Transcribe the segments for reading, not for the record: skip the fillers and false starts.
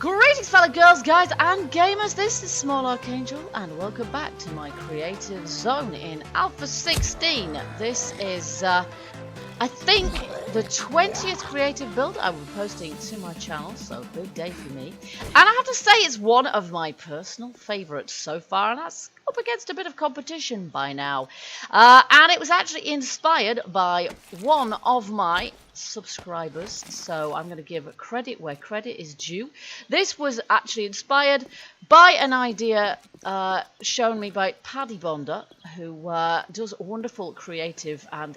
Greetings fellow girls, guys and gamers, this is Small Archangel and welcome back to my creative zone in Alpha 16. This is, I think, the 20th creative build I will be posting to my channel, so big day for me. And I have to say it's one of my personal favourites so far, and that's up against a bit of competition by now. And it was actually inspired by one of my subscribers, so I'm going to give credit where credit is due. This was actually inspired by an idea shown me by Padybonder, who does wonderful creative and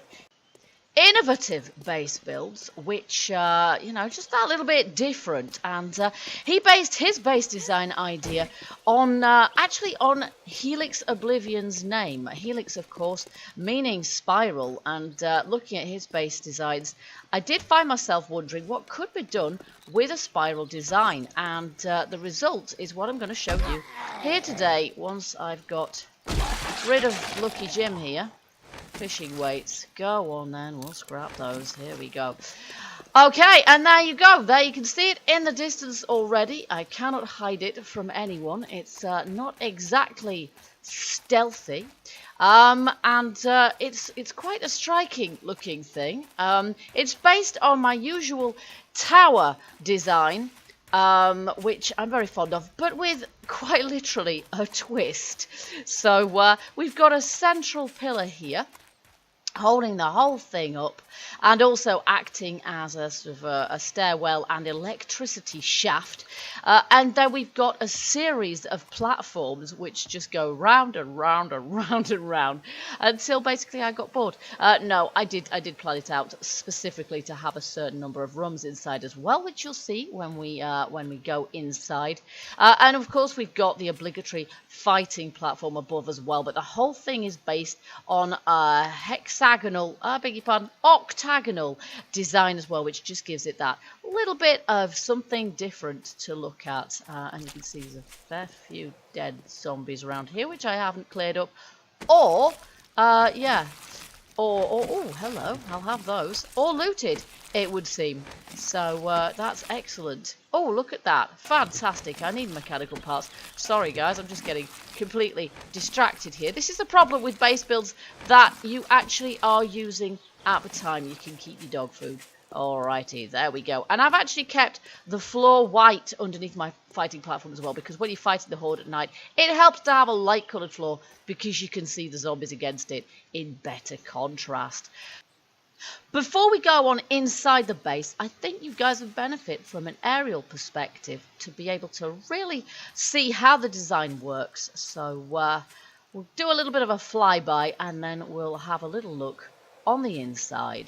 innovative base builds, which you know, just that little bit different. And he based his base design idea on actually on Helix Oblivion's name. Helix, of course, meaning spiral. And looking at his base designs, I did find myself wondering what could be done with a spiral design, and the result is what I'm going to show you here today. Once I've got rid of Lucky Jim here. Fishing weights, go on then, we'll scrap those. Here we go. Okay, and there you go. There you can see it in the distance already. I cannot hide it from anyone. It's not exactly stealthy, and it's quite a striking looking thing. It's based on my usual tower design, which I'm very fond of, but with quite literally a twist. So we've got a central pillar here holding the whole thing up, and also acting as a sort of a stairwell and electricity shaft. And then we've got a series of platforms which just go round and round and round and round until basically I got bored. No, I did plan it out specifically to have a certain number of rooms inside as well, which you'll see when we go inside. And of course we've got the obligatory fighting platform above as well. But the whole thing is based on a hexagonal, octagonal design as well, which just gives it that little bit of something different to look at. And you can see there's a fair few dead zombies around here, which I haven't cleared up. Or, yeah. Or oh, hello, I'll have those. Or looted, it would seem. So that's excellent. Oh, look at that. Fantastic. I need mechanical parts. Sorry, guys, I'm just getting completely distracted here. This is the problem with base builds that you actually are using at the time you can keep your dog food. Alrighty, there we go. And I've actually kept the floor white underneath my fighting platform as well, because when you're fighting the horde at night, it helps to have a light coloured floor because you can see the zombies against it in better contrast. Before we go on inside the base, I think you guys would benefit from an aerial perspective to be able to really see how the design works. So we'll do a little bit of a flyby and then we'll have a little look on the inside.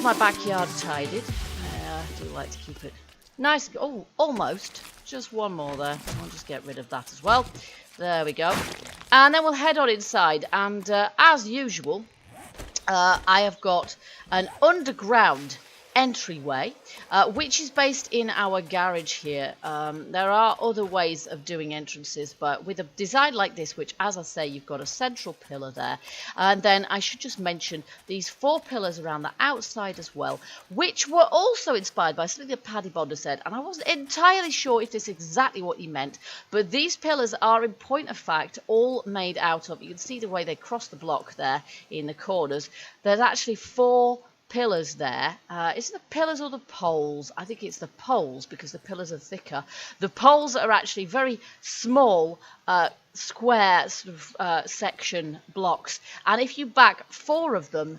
my backyard tidied. I do like to keep it nice. Oh, almost. Just one more there. I'll just get rid of that as well. There we go. And then we'll head on inside. And as usual, I have got an underground entryway, which is based in our garage here. There are other ways of doing entrances, but with a design like this, which, as I say, you've got a central pillar there, and then I should just mention these 4 pillars around the outside as well, which were also inspired by something that Padybonder said, and I wasn't entirely sure if this is exactly what he meant, but these pillars are, in point of fact, all made out of, you can see the way they cross the block there in the corners. There's actually 4 pillars there. Is it the pillars or the poles? I think it's the poles because the pillars are thicker. The poles are actually very small square sort of section blocks, and if you back 4 of them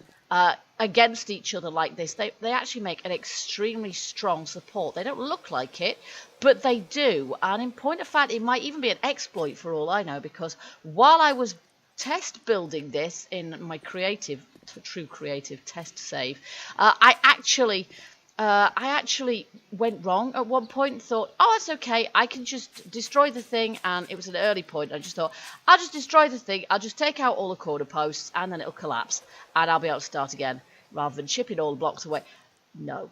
against each other like this, they actually make an extremely strong support. They don't look like it, but they do, and in point of fact it might even be an exploit for all I know, because while I was test building this in my true creative test save, I actually went wrong at one point and thought, oh, that's okay, I can just destroy the thing, and it was an early point. I just thought, I'll just destroy the thing, I'll just take out all the corner posts, and then it'll collapse, and I'll be able to start again, rather than chipping all the blocks away. No,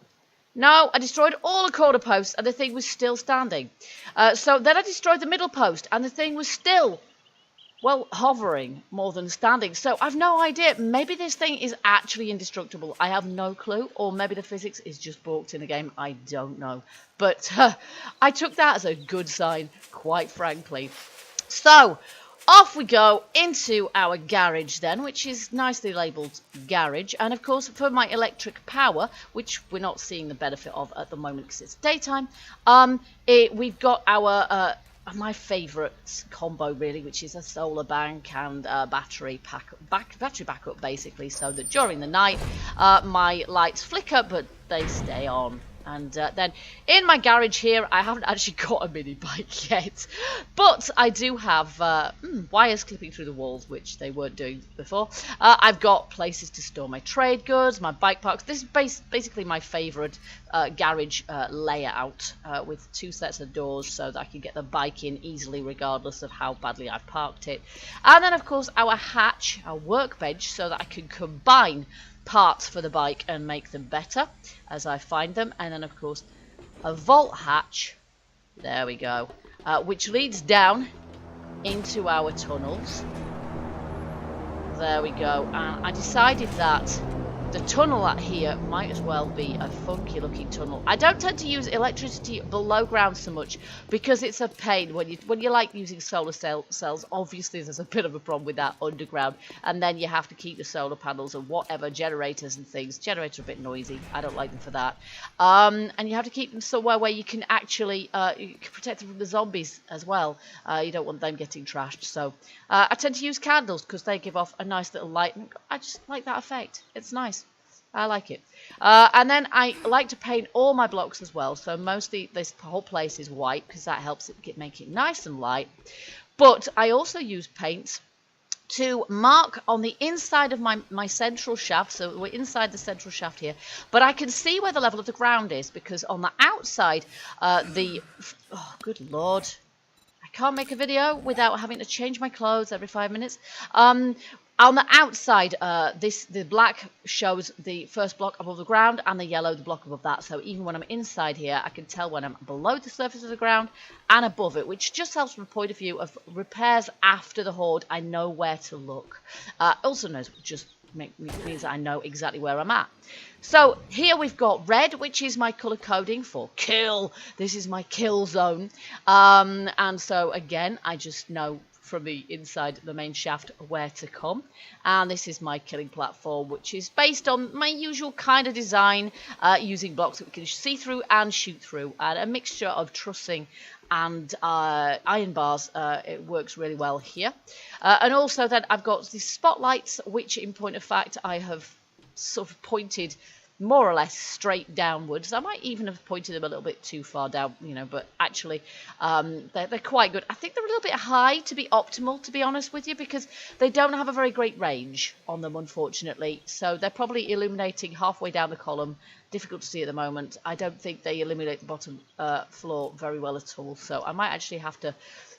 I destroyed all the corner posts, and the thing was still standing. So then I destroyed the middle post, and the thing was still, well, hovering more than standing. So I've no idea. Maybe this thing is actually indestructible. I have no clue. Or maybe the physics is just balked in the game. I don't know. But I took that as a good sign, quite frankly. So off we go into our garage then, which is nicely labelled garage. And of course, for my electric power, which we're not seeing the benefit of at the moment because it's daytime, we've got our my favourite combo really, which is a solar bank and a battery backup basically, so that during the night my lights flicker but they stay on. And then in my garage here, I haven't actually got a mini bike yet, but I do have wires clipping through the walls, which they weren't doing before. I've got places to store my trade goods, my bike parks. This is basically my favourite garage layout, with 2 sets of doors so that I can get the bike in easily regardless of how badly I've parked it. And then of course our hatch, our workbench, so that I can combine parts for the bike and make them better as I find them. And then of course a vault hatch, there we go, which leads down into our tunnels. There we go. And I decided that the tunnel out here might as well be a funky looking tunnel. I don't tend to use electricity below ground so much because it's a pain when you like using solar cells. Obviously there's a bit of a problem with that underground, and then you have to keep the solar panels and whatever generators and things. Generators are a bit noisy, I don't like them for that, and you have to keep them somewhere where you can actually you can protect them from the zombies as well. You don't want them getting trashed, so I tend to use candles because they give off a nice little light, and I just like that effect. It's nice. I like it. And then I like to paint all my blocks as well. So mostly this whole place is white because that helps it make it nice and light. But I also use paints to mark on the inside of my central shaft. So we're inside the central shaft here. But I can see where the level of the ground is because on the outside, oh, good Lord. I can't make a video without having to change my clothes every 5 minutes. On the outside, the black shows the first block above the ground and the yellow the block above that. So even when I'm inside here, I can tell when I'm below the surface of the ground and above it, which just helps from a point of view of repairs after the horde. I know where to look. Also means that I know exactly where I'm at. So here we've got red, which is my colour coding for kill. This is my kill zone. And so again, I just know from the inside the main shaft where to come. And this is my killing platform, which is based on my usual kind of design, using blocks that we can see through and shoot through, and a mixture of trussing and iron bars. It works really well here. And also then I've got these spotlights, which in point of fact I have sort of pointed more or less straight downwards. I might even have pointed them a little bit too far down, you know, but actually they're quite good. I think they're a little bit high to be optimal, to be honest with you, because they don't have a very great range on them, unfortunately. So they're probably illuminating halfway down the column. Difficult to see at the moment. I don't think they illuminate the bottom floor very well at all. So I might actually have to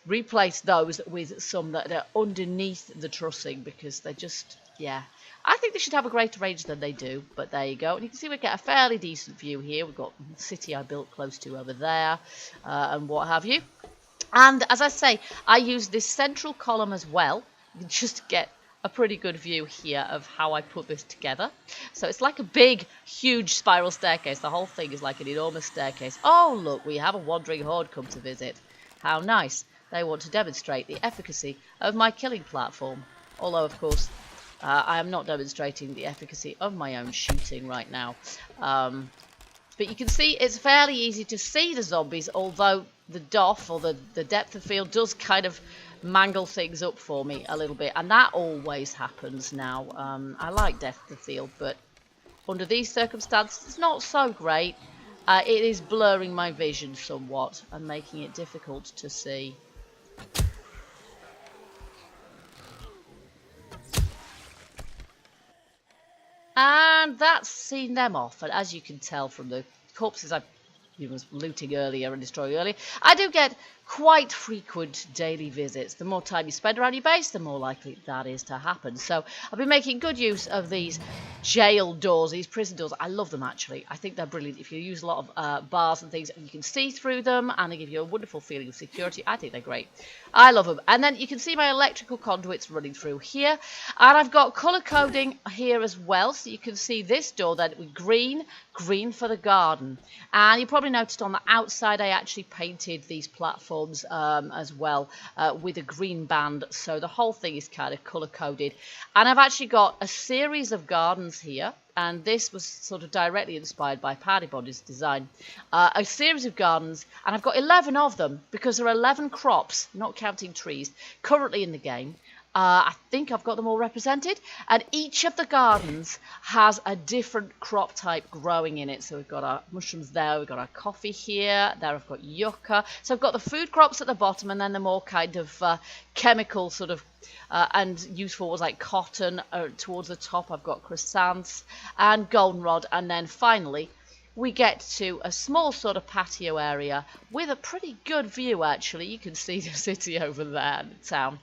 replace those with some that are underneath the trussing, because they're just, yeah. I think they should have a greater range than they do, but there you go. And you can see we get a fairly decent view here. We've got the city I built close to over there and what have you. And as I say, I use this central column as well, just to get a pretty good view here of how I put this together. So it's like a big, huge spiral staircase. The whole thing is like an enormous staircase. Oh, look, we have a wandering horde come to visit. How nice. They want to demonstrate the efficacy of my killing platform. Although, of course, I am not demonstrating the efficacy of my own shooting right now. But you can see it's fairly easy to see the zombies, although the DOF, or the depth of field, does kind of mangle things up for me a little bit. And that always happens now. I like depth of field, but under these circumstances, it's not so great. It is blurring my vision somewhat and making it difficult to see. And that's seen them off. And as you can tell from the corpses I was looting earlier and destroying earlier, I do get quite frequent daily visits. The more time you spend around your base, the more likely that is to happen. So I've been making good use of these jail doors, these prison doors. I love them, actually. I think they're brilliant. If you use a lot of bars and things, and you can see through them, and they give you a wonderful feeling of security, I think they're great. I love them. And then you can see my electrical conduits running through here. And I've got colour coding here as well. So you can see this door then with green for the garden. And you probably noticed on the outside I actually painted these platforms as well with a green band. So the whole thing is kind of colour coded. And I've actually got a series of gardens here. And this was sort of directly inspired by Padybonder's design. A series of gardens, and I've got 11 of them because there are 11 crops, not counting trees, currently in the game. I think I've got them all represented, and each of the gardens has a different crop type growing in it. So we've got our mushrooms there, we've got our coffee here, there I've got yucca. So I've got the food crops at the bottom, and then the more kind of chemical sort of and useful was like cotton towards the top. I've got croissants and goldenrod, and then finally we get to a small sort of patio area with a pretty good view, actually. You can see the city over there, the town,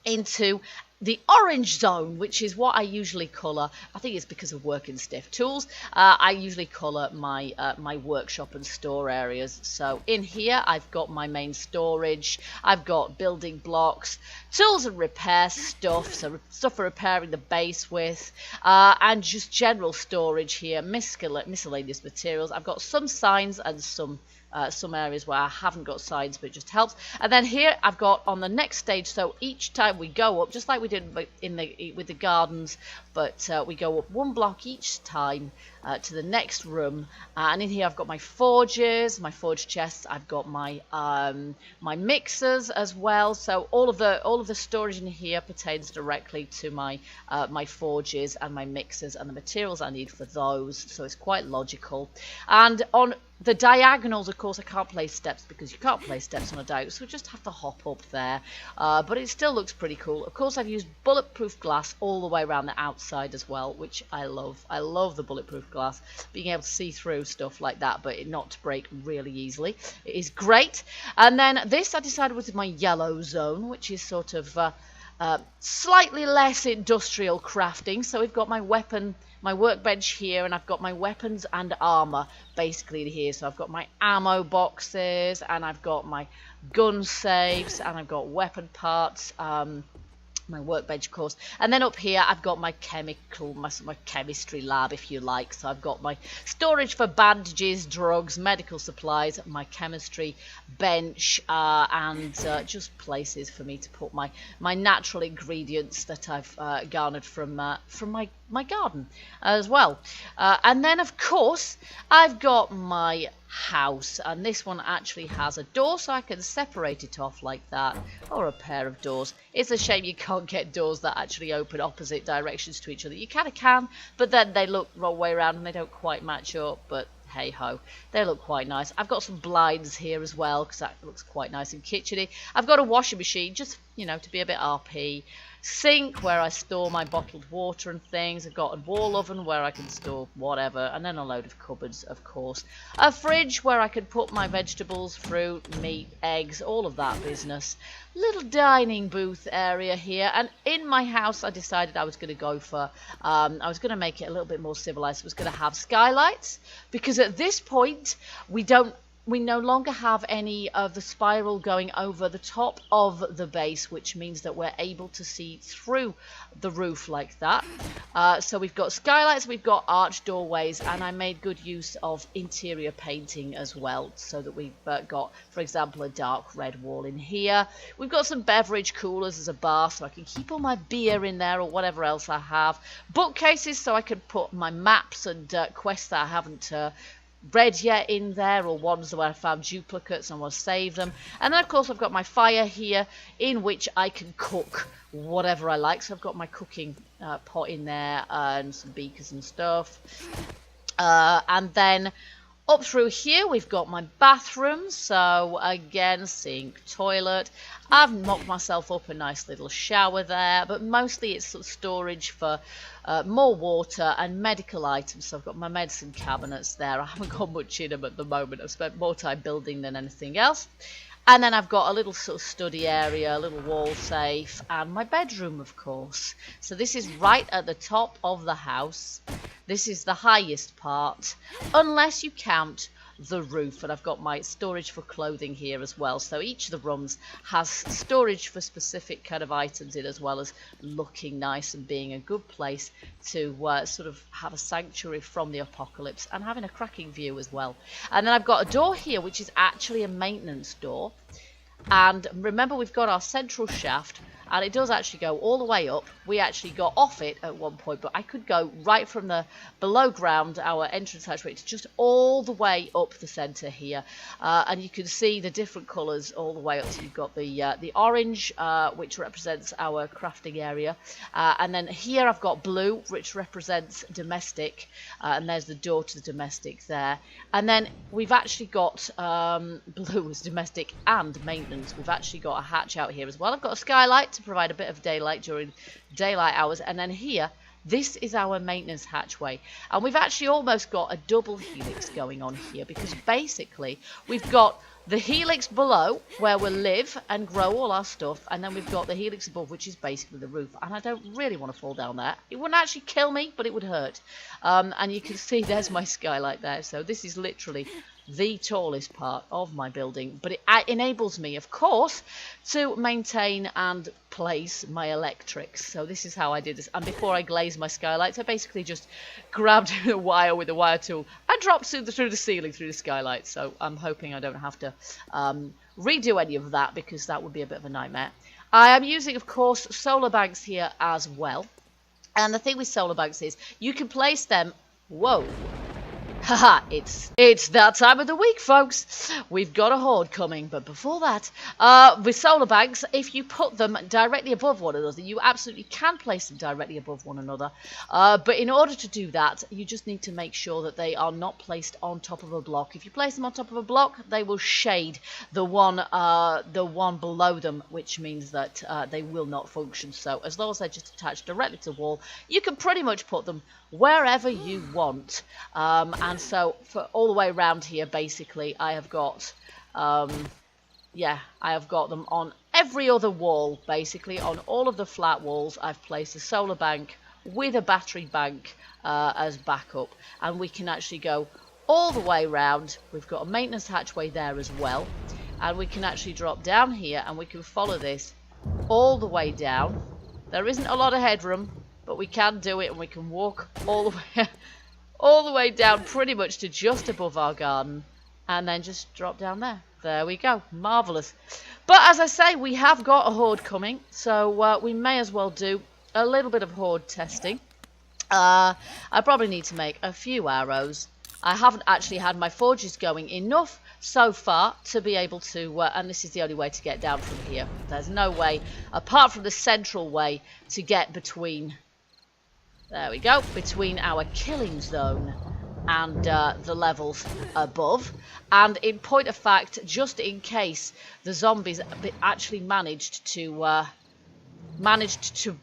into the orange zone, which is what I usually colour. I think it's because of working stiff tools. I usually colour my my workshop and store areas. So in here I've got my main storage. I've got building blocks, tools and repair stuff, so stuff for repairing the base with, and just general storage here, miscellaneous materials. I've got some signs and some areas where I haven't got signs, but it just helps. And then here I've got on the next stage, so each time we go up, just like we did with the gardens, but we go up one block each time to the next room. And in here I've got my forges, my forge chests. I've got my my mixers as well. So all of the storage in here pertains directly to my my forges and my mixers and the materials I need for those. So it's quite logical. And on the diagonals, of course, I can't place steps because you can't place steps on a diagonal, so we just have to hop up there. But it still looks pretty cool. Of course, I've used bulletproof glass all the way around the outside as well, which I love. I love the bulletproof glass, being able to see through stuff like that, but it not to break really easily. It is great. And then this I decided was my yellow zone, which is sort of slightly less industrial crafting. So we've got my workbench here, and I've got my weapons and armor basically here. So I've got my ammo boxes, and I've got my gun safes, and I've got weapon parts, my workbench, of course. And then up here I've got my my chemistry lab, if you like. So I've got my storage for bandages, drugs, medical supplies, my chemistry bench, and just places for me to put my natural ingredients that I've garnered from my garden as well. And then of course I've got my house, and this one actually has a door, so I can separate it off like that, or a pair of doors. It's a shame you can't get doors that actually open opposite directions to each other. You kind of can, but then they look wrong way around and they don't quite match up, but hey ho, they look quite nice. I've got some blinds here as well because that looks quite nice and kitcheny. I've got a washing machine, just, you know, to be a bit RP. Sink where I store my bottled water and things. I've got a wall oven where I can store whatever, and then a load of cupboards, of course. A fridge where I can put my vegetables, fruit, meat, eggs, all of that business. Little dining booth area here, and in my house I decided I was going to go for, I was going to make it a little bit more civilized. I was going to have skylights, because at this point we no longer have any of the spiral going over the top of the base, which means that we're able to see through the roof like that. So we've got skylights, we've got arched doorways, and I made good use of interior painting as well, so that we've got, for example, a dark red wall in here. We've got some beverage coolers as a bar, so I can keep all my beer in there or whatever else I have. Bookcases, so I can put my maps and quests that I haven't read yet in there, or ones where I found duplicates and want to save them. And then of course I've got my fire here in which I can cook whatever I like. So I've got my cooking pot in there and some beakers and stuff. And then up through here we've got my bathroom, so again, sink, toilet. I've mocked myself up a nice little shower there, but mostly it's sort of storage for more water and medical items. So I've got my medicine cabinets there. I haven't got much in them at the moment. I've spent more time building than anything else. And then I've got a little sort of study area, a little wall safe, and my bedroom, of course. So this is right at the top of the house. This is the highest part, unless you count the roof. And I've got my storage for clothing here as well. So each of the rooms has storage for specific kind of items in, as well as looking nice and being a good place to sort of have a sanctuary from the apocalypse and having a cracking view as well. And then I've got a door here which is actually a maintenance door. And remember, we've got our central shaft, and it does actually go all the way up. We actually got off it at one point, but I could go right from the below ground, our entrance hatchway, to just all the way up the centre here. And you can see the different colours all the way up. So you've got the orange, which represents our crafting area. And then here I've got blue, which represents domestic. And there's the door to the domestic there. And then we've actually got blue as domestic and maintenance. We've actually got a hatch out here as well. I've got a skylight to provide a bit of daylight during daylight hours, and then here, this is our maintenance hatchway, and we've actually almost got a double helix going on here, because basically we've got the helix below where we'll live and grow all our stuff, and then we've got the helix above, which is basically the roof. And I don't really want to fall down there. It wouldn't actually kill me, but it would hurt. And you can see there's my skylight there. So this is literally the tallest part of my building, but it enables me, of course, to maintain and place my electrics. So this is how I did this. And before I glazed my skylights, I basically just grabbed a wire with a wire tool and dropped through the ceiling through the skylight. So I'm hoping I don't have to redo any of that, because that would be a bit of a nightmare. I am using, of course, solar banks here as well. And the thing with solar banks is you can place them, whoa, haha, it's that time of the week, folks. We've got a horde coming, but before that, with solar banks, if you put them directly above one another, you absolutely can place them directly above one another. But in order to do that, you just need to make sure that they are not placed on top of a block. If you place them on top of a block, they will shade the one below them, which means that they will not function. So as long as they're just attached directly to the wall, you can pretty much put them wherever you want. And so for all the way around here, basically, I have got, I have got them on every other wall, basically. On all of the flat walls, I've placed a solar bank with a battery bank as backup. And we can actually go all the way around. We've got a maintenance hatchway there as well. And we can actually drop down here, and we can follow this all the way down. There isn't a lot of headroom, but we can do it, and we can walk all the way down pretty much to just above our garden, and then just drop down there. There we go. Marvellous. But as I say, we have got a horde coming, so we may as well do a little bit of horde testing. I probably need to make a few arrows I haven't actually had my forges going enough so far to be able to, and this is the only way to get down from here. There's no way, apart from the central way, to get between, there we go, between our killing zone and the levels above. And in point of fact, just in case the zombies actually managed to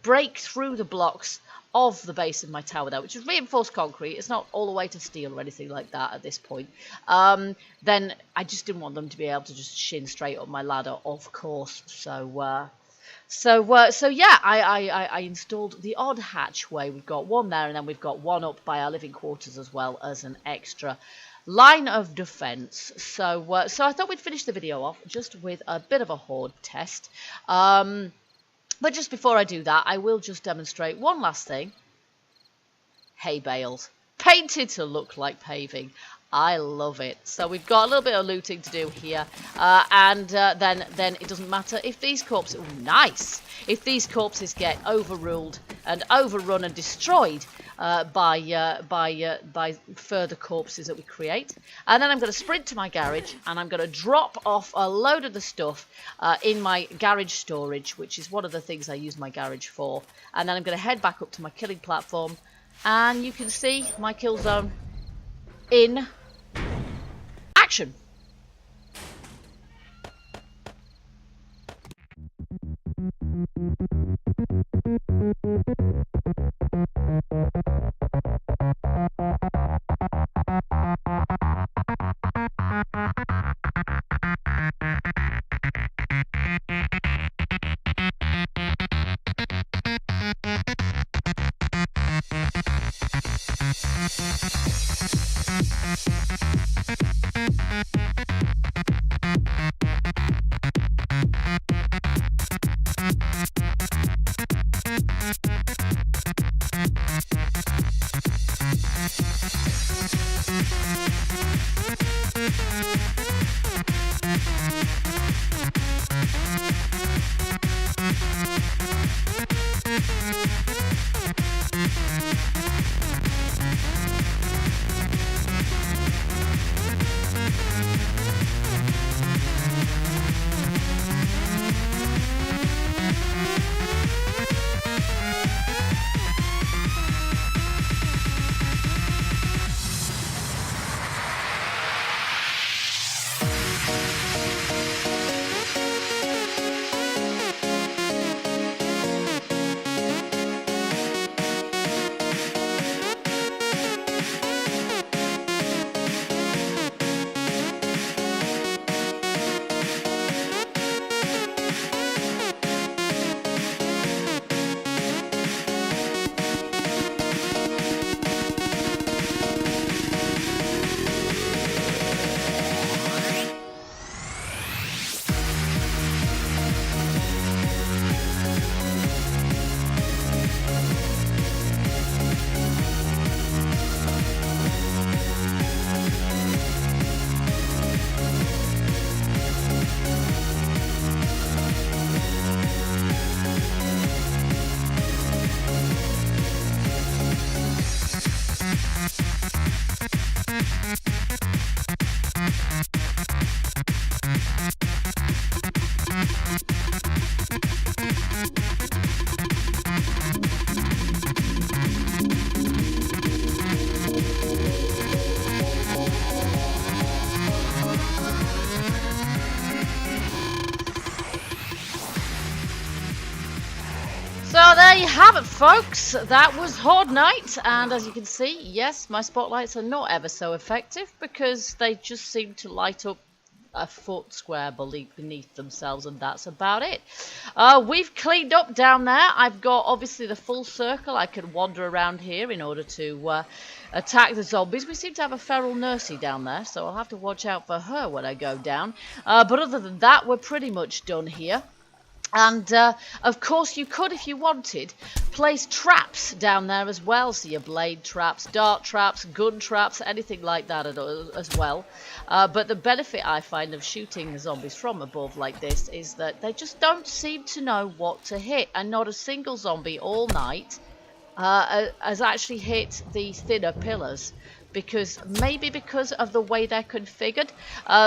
break through the blocks of the base of my tower there, which is reinforced concrete, it's not all the way to steel or anything like that at this point, then I just didn't want them to be able to just shin straight up my ladder, of course. So yeah, I installed the odd hatchway. We've got one there, and then we've got one up by our living quarters as well as an extra line of defense. So I thought we'd finish the video off just with a bit of a horde test. But just before I do that, I will just demonstrate one last thing. Hay bales. Painted to look like paving. I love it. So we've got a little bit of looting to do here. And then it doesn't matter if these corpses... Ooh, nice! If these corpses get overruled and overrun and destroyed by further corpses that we create. And then I'm going to sprint to my garage and I'm going to drop off a load of the stuff in my garage storage, which is one of the things I use my garage for. And then I'm going to head back up to my killing platform, and you can see my kill zone in action. So there you have it, folks. That was Horde Night, and as you can see, yes, my spotlights are not ever so effective because they just seem to light up a foot square beneath themselves, and that's about it. We've cleaned up down there. I've got obviously the full circle. I can wander around here in order to attack the zombies. We seem to have a feral nursie down there, so I'll have to watch out for her when I go down. But other than that, we're pretty much done here. And, of course, you could, if you wanted, place traps down there as well. So your blade traps, dart traps, gun traps, anything like that as well. But the benefit I find of shooting the zombies from above like this is that they just don't seem to know what to hit. And not a single zombie all night has actually hit the thinner pillars. because maybe because of the way they're configured,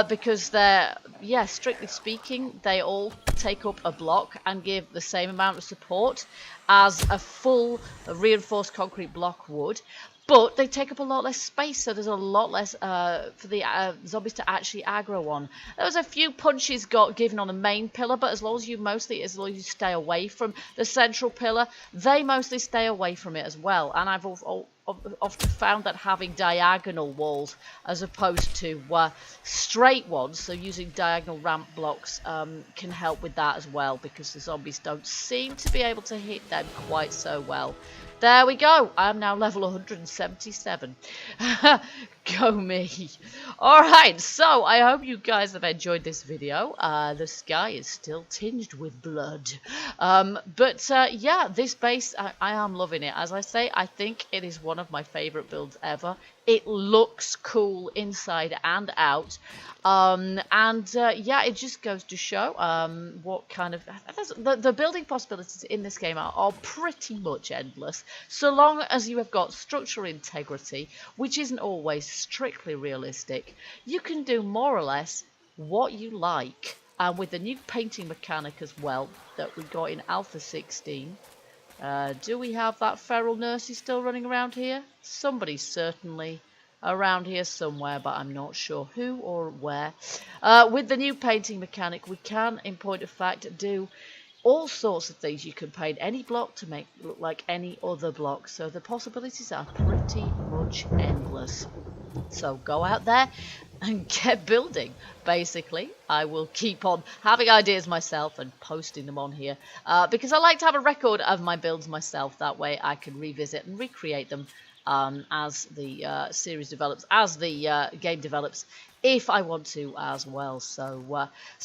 because they're, yeah, strictly speaking, they all take up a block and give the same amount of support as a full reinforced concrete block would. But they take up a lot less space, so there's a lot less for the zombies to actually aggro on. There was a few punches got given on the main pillar, but as long as you stay away from the central pillar, they mostly stay away from it as well. And I've often found that having diagonal walls as opposed to straight ones, so using diagonal ramp blocks, can help with that as well, because the zombies don't seem to be able to hit them quite so well. There we go. I am now level 177. Go me. Alright, so I hope you guys have enjoyed this video. The sky is still tinged with blood. Yeah, this base, I am loving it. As I say, I think it is one of my favourite builds ever. It looks cool inside and out. Yeah, it just goes to show what kind of... The building possibilities in this game are pretty much endless, so long as you have got structural integrity, which isn't always strictly realistic. You can do more or less what you like. And with the new painting mechanic as well that we got in Alpha 16, do we have that feral nursey still running around here? Somebody's certainly around here somewhere, but I'm not sure who or where. With the new painting mechanic, we can, in point of fact, do all sorts of things. You can paint any block to make it look like any other block, so the possibilities are pretty much endless. So go out there and get building. Basically, I will keep on having ideas myself and posting them on here, because I like to have a record of my builds myself. That way I can revisit and recreate them as the series develops, as the game develops, if I want to as well. So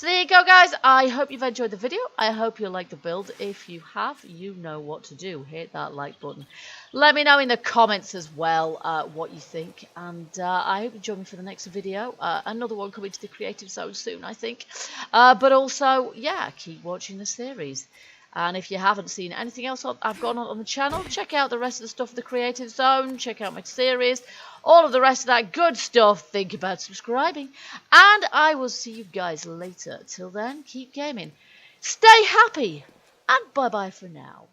there you go, guys. I hope you've enjoyed the video. I hope you like the build. If you have, you know what to do. Hit that like button. Let me know in the comments as well what you think, and I hope you join me for the next video. Another one coming to the Creative Zone soon, I think. But also, yeah, keep watching the series. And if you haven't seen anything else I've got on the channel, check out the rest of the stuff in the Creative Zone. Check out my series. All of the rest of that good stuff. Think about subscribing. And I will see you guys later. Till then, keep gaming. Stay happy. And bye-bye for now.